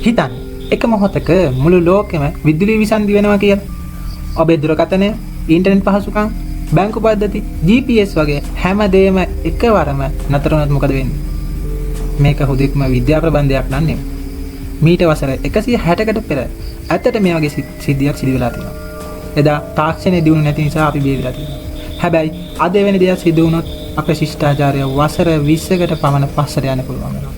හිතන්න එක මොහොතක මුළු ලෝකෙම විදුලිය විසන්ධි වෙනවා කියලා. ඔබේ දුරකථනය, ඉන්ටර්නෙට් පහසුකම්, බැංකු පද්ධති, GPS වගේ හැමදේම එකවරම නතර වුණොත් මොකද වෙන්නේ? මේක හුදෙක්ම විද්‍යා ප්‍රබන්ධයක් නන්නේ. මීට වසර 160කට පෙර ඇත්තට මේ වගේ සිද්ධියක් සිදු වෙලා තියෙනවා. එදා තාක්ෂණය දියුණු නැති නිසා අපි බේරිලා තියෙනවා. හැබැයි අද වෙන දෙයක් සිදු වුණොත් අපේ ශිෂ්ටාචාරය වසර 20කට පමණ පස්සට යන්න පුළුවන් වෙනවා.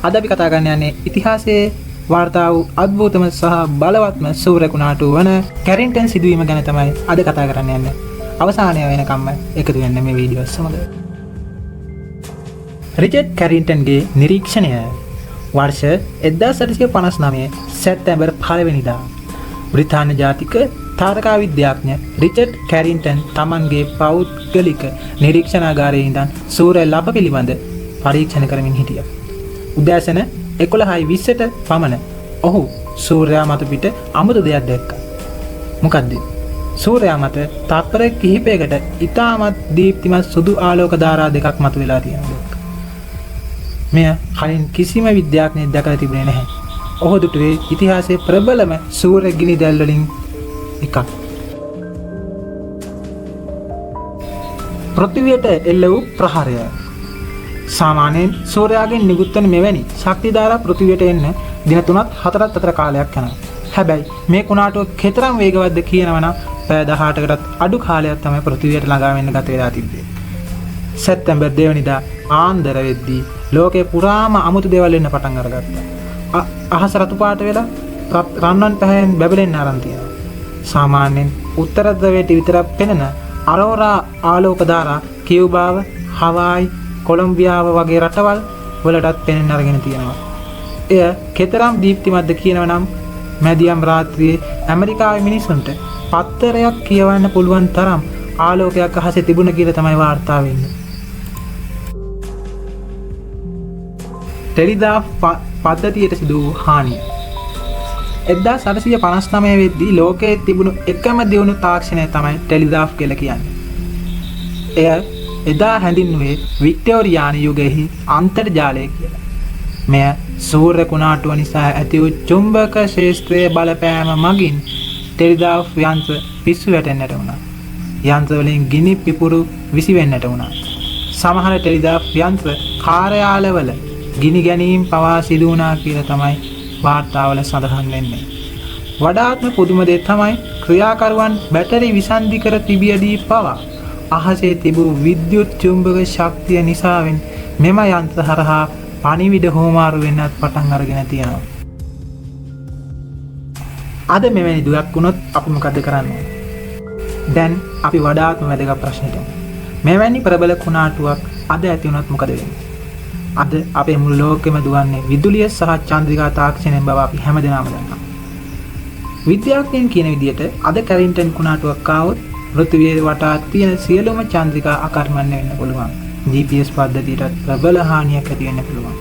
අද අපි කතා කරන්න යන්නේ ඉතිහාසයේ වාර්තා වූ අద్භූතම සහ බලවත්ම සූර්ය කුණාටුව වන කැරින්ටන් සිදුවීම ගැන තමයි අද කතා කරන්න යන්නේ. අවසානය වෙනකම්ම එකතු වෙන්න මේ වීඩියෝ සමග. රිචඩ් කැරින්ටන්ගේ නිරීක්ෂණය වර්ෂ 1859 සැප්තැම්බර් 5 වෙනිදා බ්‍රිතාන්‍ය ජාතික තාරකා විද්‍යාඥ රිචඩ් කැරින්ටන් තමන්ගේ පෞද්ගලික නිරීක්ෂණාගාරයේ ඉඳන් සූර්ය ලප පිළිබඳ පරීක්ෂණ කරමින් හිටියා. උදෑසන 11:20ට පමණ ඔහු සූර්යයා මත පිට අමුතු දෙයක් දැක්කා. මොකද්ද? සූර්යයා මත තත්පර කිහිපයකට ඉතාමත් දීප්තිමත් සුදු ආලෝක ධාරා දෙකක් මතුවලා තියෙනවා. මෙය කලින් කිසිම විද්‍යාඥයෙක් දැකලා තිබුණේ නැහැ. ඔහු දුටුවේ ඉතිහාසයේ ප්‍රබලම සූර්ය ගිනි දැල් වලින් එකක්. පෘථිවියට එල්ල වූ ප්‍රහාරය. සාමාන්‍යයෙන් සූර්යයාගෙන් නිකුත් වන මෙවැනි ශක්ති ධාරා පෘථිවියට එන්න දින 3-4ක් අතර කාලයක් යනවා. හැබැයි මේ කුණාටුව කෙතරම් වේගවත්ද කියනවනම් පැය 18කටත් අඩු කාලයක් තමයි පෘථිවියට ළඟා වෙන්න ගත වෙලා තිබ්බේ. සැප්තැම්බර් 2 වෙනිදා ආන්දර වෙද්දී ලෝකේ පුරාම අමුතු දේවල් එන්න පටන් අරගත්තා. අහස රතු පාට වෙලා රන්වන් පැහැයෙන් බැබලෙන්න ආරම්භ තියෙනවා. සාමාන්‍යයෙන් උත්තර ධ්‍රවයට විතරක් පෙනෙන අරෝරා ආලෝක ධාරා කියුබාව, හවායි, කොලොම්බියාව වගේ රටවල් වලටත් පෙනෙන්න අරගෙන තියෙනවා. එය කෙතරම් දීප්තිමත්ද කියනවනම් මැදියම් රාත්‍රියේ ඇමරිකාවේ මිනිසුන්ට පත්තරයක් කියවන්න පුළුවන් තරම් ආලෝකයක් අහසේ තිබුණ කියලා තමයි වාර්තා වෙන්නේ. ටෙලිග්‍රාෆ් පද්ධතියට සිදු වූ හානිය. 1859 වෙද්දී ලෝකයේ තිබුණු එකම දියුණු තාක්ෂණය තමයි ටෙලිග්‍රාෆ් කියලා කියන්නේ. එය එදා හැඳින්වුවේ වික්ටෝරියානු යුගයේ අන්තර්ජාලය කියලා. මෙය සූර්ය කුණාටුව නිසා ඇති වූ චුම්බක ක්ෂේත්‍රයේ බලපෑම මගින් ටෙලිග්‍රාෆ් යන්ත්‍ර පිස්සු වැටෙන්නට වුණා. යන්ත්‍ර වලින් ගිනි පිපුරු විසිවෙන්නට වුණා. සමහර ටෙලිග්‍රාෆ් යන්ත්‍ර කාර්යාලවල ගිනි ගැනීම් පවා සිදු වුණා කියලා තමයි වාර්තාවල සඳහන් වෙන්නේ. වඩාත්ම පුදුම දේ තමයි ක්‍රියාකරුවන් බැටරි විසන්ධි කර තිබියදී පවා අහසේ තිබූ විද්‍යුත් චුම්බක ශක්තිය නිසාවෙන් මෙම යන්ත්‍ර හරහා පණිවිඩ හෝමාරු වෙන්නත් පටන් අරගෙන තියෙනවා. අද මෙවැනි දුයක් වුණොත් අපි මොකද කරන්නේ? දැන් අපි වඩාත්ම වැදගත් ප්‍රශ්නෙට යමු. මෙවැනි ප්‍රබල කුණාටුවක් අද ඇති වුණොත් මොකද වෙන්නේ? අද අපේ මුළු ලෝකෙම දුවන්නේ විදුලිය සහ චන්ද්‍රිකා තාක්ෂණයෙන් බව අපි හැමදෙනාම දන්නවා. විද්‍යාඥයන් කියන විදිහට අද කැරින්ටන් කුණාටුවක් ආවොත් පෘථිවියේ වටා තියෙන සියලුම චන්ද්‍රිකා අකර්මණ්‍ය වෙන්න පුළුවන්. GPS පද්ධතියටත් ප්‍රබල හානියක් ඇති වෙන්න පුළුවන්.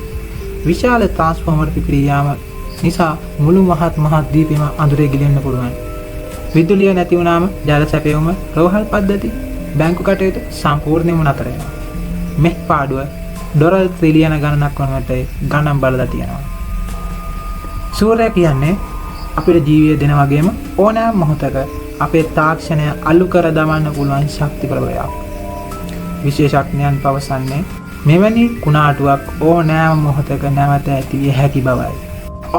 විශාල ට්‍රාන්ස්ෆෝමර් පිපිරියාම නිසා මුළු මහත් දීපෙම අඳුරේ ගිලෙන්න පුළුවන්. විදුලිය නැති වුණාම ජල සැපයුම, රෝහල් පද්ධති, බැංකු කටයුතු සම්පූර්ණයෙන්ම නතර වෙනවා. මේ පාඩුව ඩොලර් ත්‍රිලියන ගණනක් වනකට ගණන් බලලා තියෙනවා. සූර්යයා කියන්නේ අපේ ජීවිතය දෙන වගේම ඕනෑම මොහොතක අපේ තාක්ෂණය අලු කර දමන්න පුළුවන් ශක්ති ප්‍රබලයක්. විශේෂඥයන් පවසන්නේ මෙවැනි කුණාටුවක් ඕනෑම මොහොතක නැවත ඇති විය හැකි බවයි.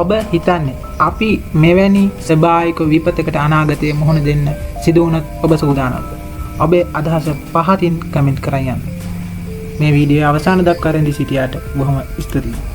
ඔබ හිතන්නේ අපි මෙවැනි ස්වභාවික විපතකට අනාගතයේ මුහුණ දෙන්න සිදු වුණොත් ඔබ සූදානම්ද? ඔබේ අදහස පහතින් කමෙන්ට් කරන්න. මේ වීඩියෝ අවසාන දක්වා රැඳී සිටියාට බොහොම ස්තුතියි.